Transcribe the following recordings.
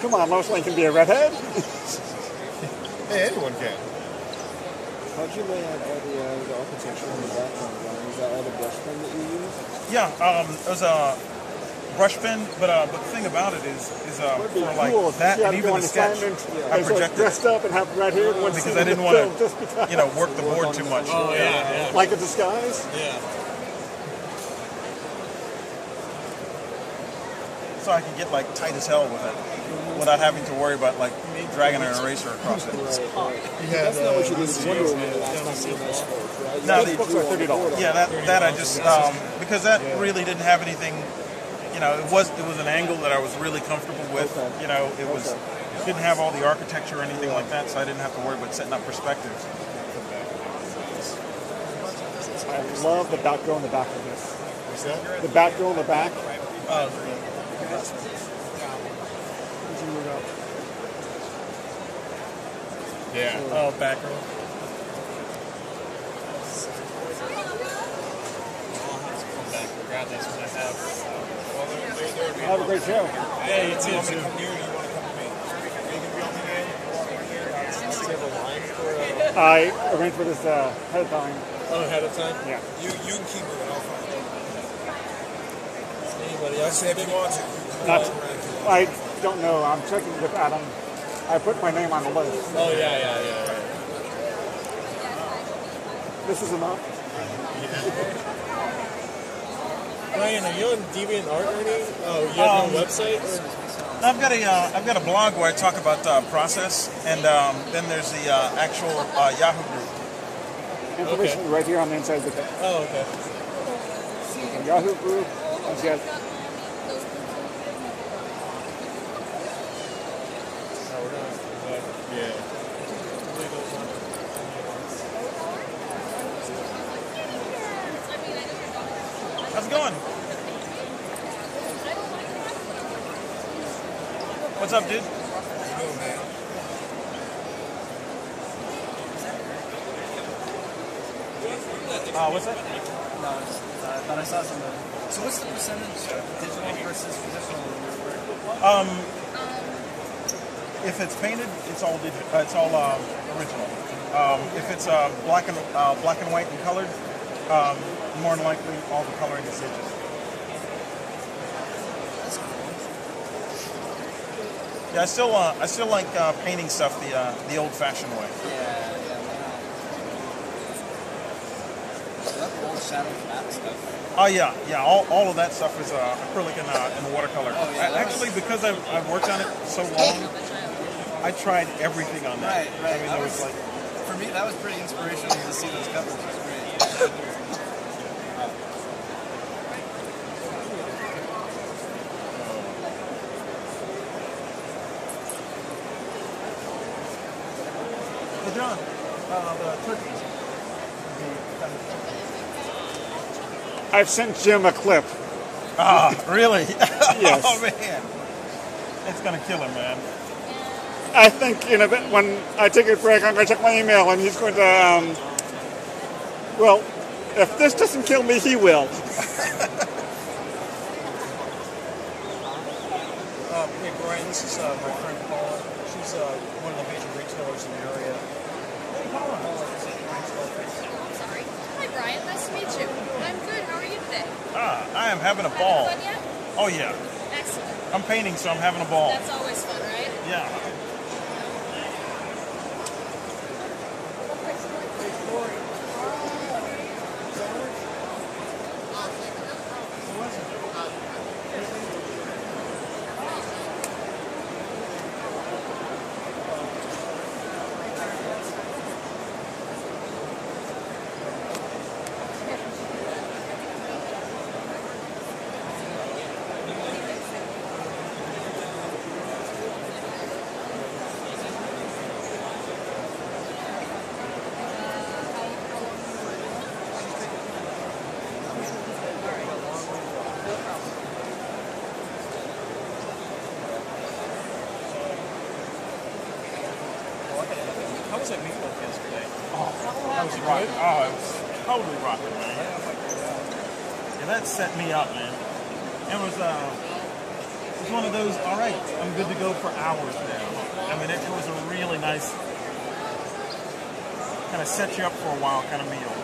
Come on, Lois Lane can be a redhead. Hey, anyone can. How'd you lay out all the architecture in the background, Brian? Is that all the brush pen that you use? Yeah, it was a brush pen, but the thing about it is for like Cool. that and even the sketch, I projected dressed up and have red hair because I didn't want to, work the board too much. Oh, yeah. Like a disguise. Yeah. So I can get like tight as hell with it without having to worry about like dragging an eraser across it. That's not what you did with Wonder Woman the last time you spoke, right? No, Those books are $30. Yeah, that I just because that really didn't have anything. It was an angle that I was really comfortable with. Okay. It didn't have all the architecture or anything like that, so I didn't have to worry about setting up perspectives. I love the Batgirl in the back of this. What's that? The Batgirl in the back. Yeah. Oh, Batgirl. Grab this when I have. Have a great show. Yeah, you too. You want me to come here or do you want to come to me? Are you going to be on the game? Do you have a line for I arranged for this ahead of time. Oh, ahead of time? Yeah. You can keep it, I'll find it. Anybody else? If you want to. I don't know. I'm checking with Adam. I put my name on the list. Oh, yeah. This is enough. Brian, are you on DeviantArt or anything? Oh, you have no website? I've got a blog where I talk about process, and then there's the actual Yahoo group. Information right here on the inside of the page. Oh, okay. Yahoo group. Once you guys. Yeah. How's it going? What's up, dude? What's that? No, I thought I saw something. So what's the percentage digital versus traditional in your work? If it's painted, it's all digital. It's all original. If it's black and white and colored, more than likely all the coloring is digital. Yeah, I still like painting stuff the old-fashioned way. Yeah. Old shadow flat stuff. Oh yeah. All of that stuff is acrylic and watercolor. Oh, yeah, Actually, because I've worked on it so long, I tried everything on that. Right. I mean, there was like, for me, that was pretty inspirational to see those covers. It was great. Hey John, the turkeys. I've sent Jim a clip. Ah, really? Yes. Oh man, it's gonna kill him, man. I think in a bit when I take a break, I'm going to check my email, and he's going to. Well, if this doesn't kill me, he will. Hey Brian, this is my friend Paula. She's one of the major retailers in the area. Hey Paula. This is Brian Stelfreeze. Sorry. Hi Brian, nice to meet you. I'm good. How are you today? I am having a ball. Having fun yet? Oh yeah. Excellent. I'm painting, so I'm having a ball. That's always fun, right? Yeah. How was that meatloaf yesterday? That was rocket. Oh, it was totally rocket, man. Yeah, that set me up, man. It was It's one of those, all right, I'm good to go for hours now. I mean, it was a really nice, kind of set you up for a while kind of meal.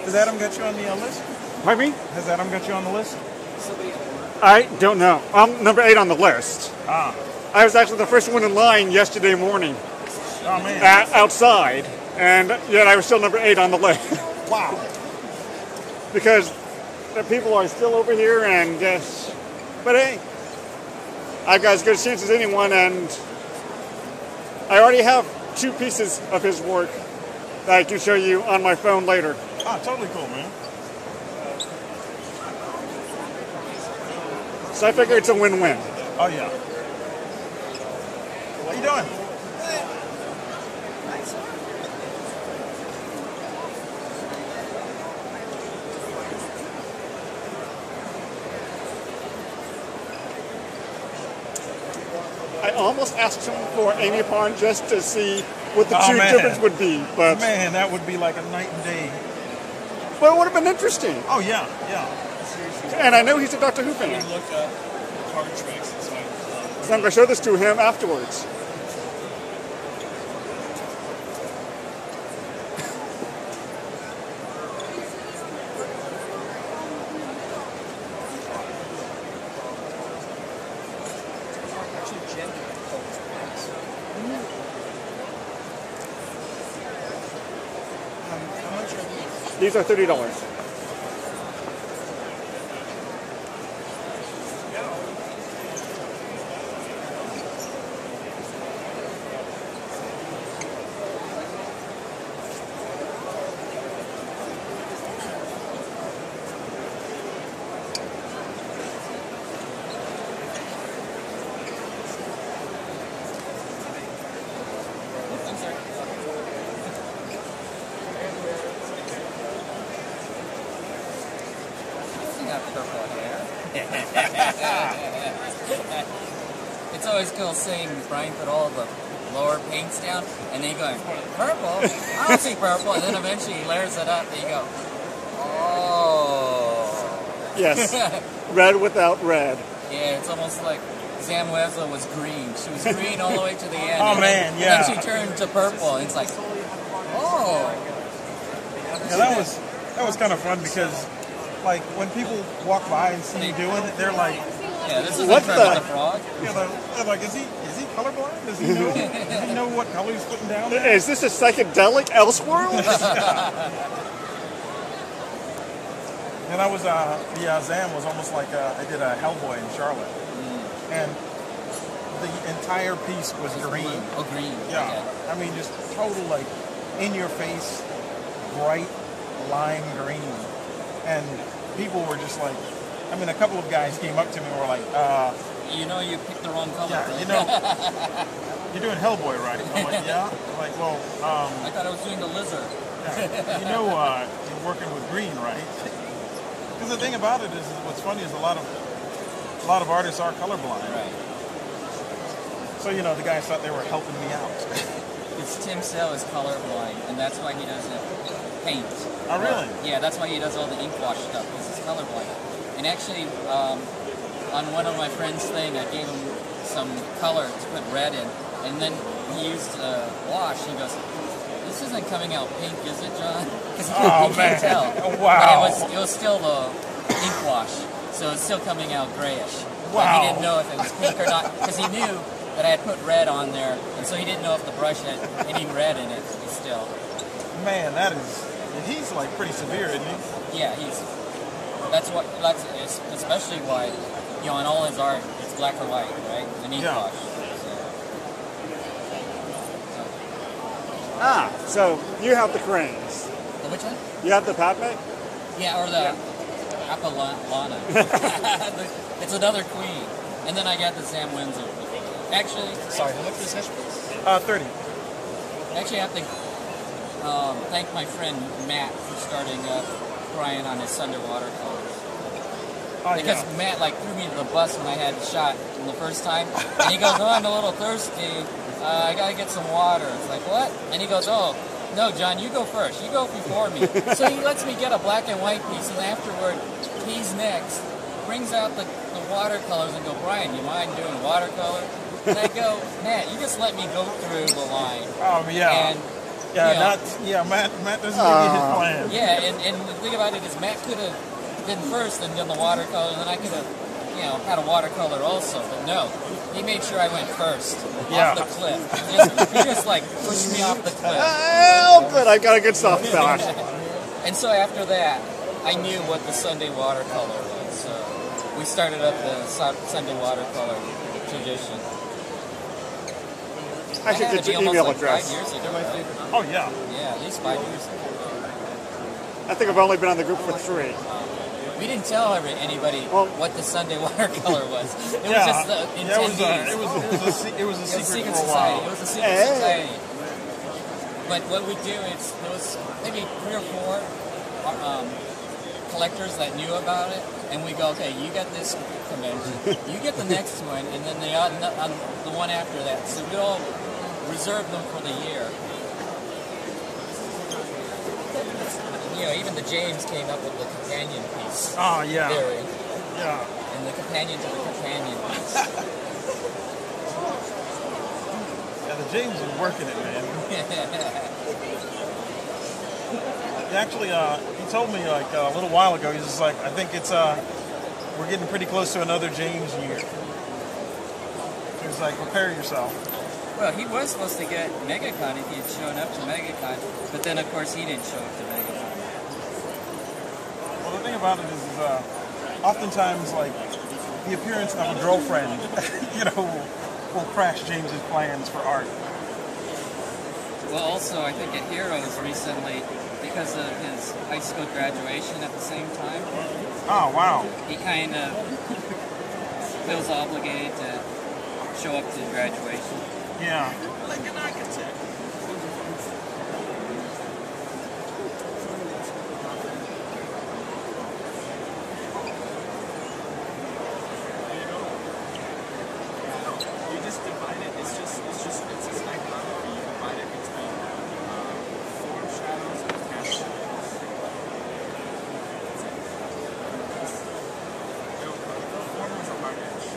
Has Adam got you on the list? Pardon me? Has Adam got you on the list? I don't know. I'm number 8 on the list. Ah. I was actually the first one in line yesterday morning Oh, man. outside, and yet I was still number 8 on the list. Wow. Because the people are still over here, and but hey, I've got as good a chance as anyone, and I already have 2 pieces of his work that I can show you on my phone later. Ah, totally cool, man. So I figure it's a win-win. Oh, yeah. How you doing? I almost asked him for Amy Pond just to see what the two man. difference would be, but Man, that would be like a night and day. it would have been interesting. Oh, yeah, yeah. And I know he's a Doctor Who fan, Look up card tricks and so so I'm going to show this to him afterwards. how much are these? These are $30. It's always cool seeing Brian put all the lower paints down and then going, purple? I don't see purple. And then eventually he layers it up and you go, oh. Yes, red without red. Yeah, it's almost like Sam Webster was green. She was green all the way to the end. Oh, and man, then, yeah. And then she turned to purple. And it's like, oh. Yeah, that was kind of fun because, like, when people walk by and see you doing it, they're like, yeah, this is What the the- frog. yeah, they're like, is he colorblind? Does he know what color he's putting down there? Is this a psychedelic Elseworld? And I was, Zam was almost like I did a Hellboy in Charlotte, and the entire piece was green. Oh, green. Yeah, Okay. I mean, just total like in your face, bright lime green, and people were just like, I mean, a couple of guys came up to me and were like, You know you picked the wrong color. yeah, you know, you're doing Hellboy, right? I'm like, yeah. I'm like, well, I thought I was doing the lizard. yeah, you know, you're working with green, right? Because the thing about it is, what's funny is a lot of artists are colorblind. Right. So you know, the guys thought they were helping me out. It's Tim Sale is colorblind, and that's why he doesn't paint. Oh, really? Yeah, that's why he does all the ink wash stuff, because he's colorblind. And actually, on one of my friend's thing, I gave him some color to put red in, and then he used wash. He goes, "This isn't coming out pink, is it, John?" Because he can't tell. Wow. But it was still the ink wash, so it's still coming out grayish. Wow. But he didn't know if it was pink or not, because he knew that I had put red on there, and so he didn't know if the brush had any red in it still. Man, he's like pretty severe, isn't he? Yeah, that's especially why, you know, in all his art, it's black or white, right? An ink wash. So you have the cranes. The which one? You have the Padme? Yeah, or the Apollonia. It's another queen. And then I got the Sam Windsor. Actually, Sorry, how much is this? 30. Actually, I have to thank my friend Matt for starting Brian on his Sunday watercolors. Because Matt threw me to the bus when I had the shot the first time, and he goes, "Oh, I'm a little thirsty. I gotta get some water." It's like, what? And he goes, "Oh, no, John, you go first. You go before me." So he lets me get a black and white piece, and afterward, he's next. Brings out the watercolors and go, "Brian, you mind doing watercolor?" And I go, "Matt, you just let me go through the line." Oh, yeah. And, Matt doesn't give you his plan. Yeah, and the thing about it is Matt could have been first and done the watercolor, and then I could have, had a watercolor also. But no, he made sure I went first off the cliff. He just pushed me off the cliff. Oh, good. I got a good soft spot. And so after that, I knew what the Sunday watercolor was. So we started up the Sunday watercolor tradition. I should get your email address. 5 years ago. Right? Oh, yeah. Yeah, at least 5 years ago. I think I've only been on the group for 3. We didn't tell anybody what the Sunday watercolor was. It was just the attendees. It was a secret for a society. while. It was a secret society. But what we do is there was maybe 3 or 4 collectors that knew about it, and we go, "Okay, you get this convention, you get the next one, and then the one after that." So we all reserve them for the year. Even the James came up with the companion piece. Oh, yeah. Theory. Yeah. And the companion to the companion piece. Yeah, the James is working it, man. Actually, he told me a little while ago, he's just like, "I think it's we're getting pretty close to another James year." He was like, "Prepare yourself." Well, he was supposed to get MegaCon if he had shown up to MegaCon, but then of course he didn't show up to MegaCon. Well, the thing about it is oftentimes the appearance of a girlfriend, will crash James's plans for art. Well, also I think at Heroes recently, because of his high school graduation at the same time. Oh, wow. He kind of feels obligated to show up to graduation. Yeah. Like an architect. You just divide it. It's just iconography. You divide it between form shadows and cast shadows. Form is a hard edge.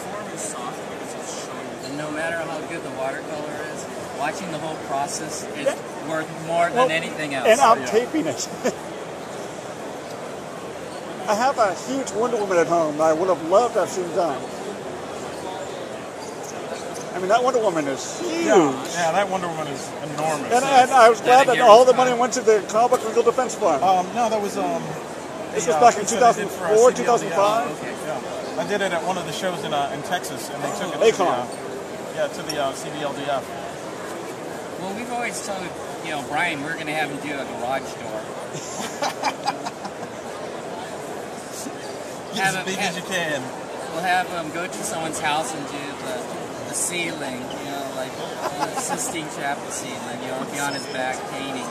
Form is soft, but it's just showing. And no matter how good the watercolor is, watching the whole process is worth more than anything else. And I'm taping it. I have a huge Wonder Woman at home that I would have loved to have seen done. I mean, that Wonder Woman is huge. Yeah, that Wonder Woman is enormous. And I was glad that all the money went to the Comic Book Legal Defense Fund. No, that was this was back in 2004, 2005. Okay. Yeah, I did it at one of the shows in Texas, and they took it to the CBLDF. Well, we've always told Brian we're going to have him do a garage door. Get as big as you can. We'll have him go to someoone house and do the ceiling, like the Sistine Chapel ceiling, be on his back painting.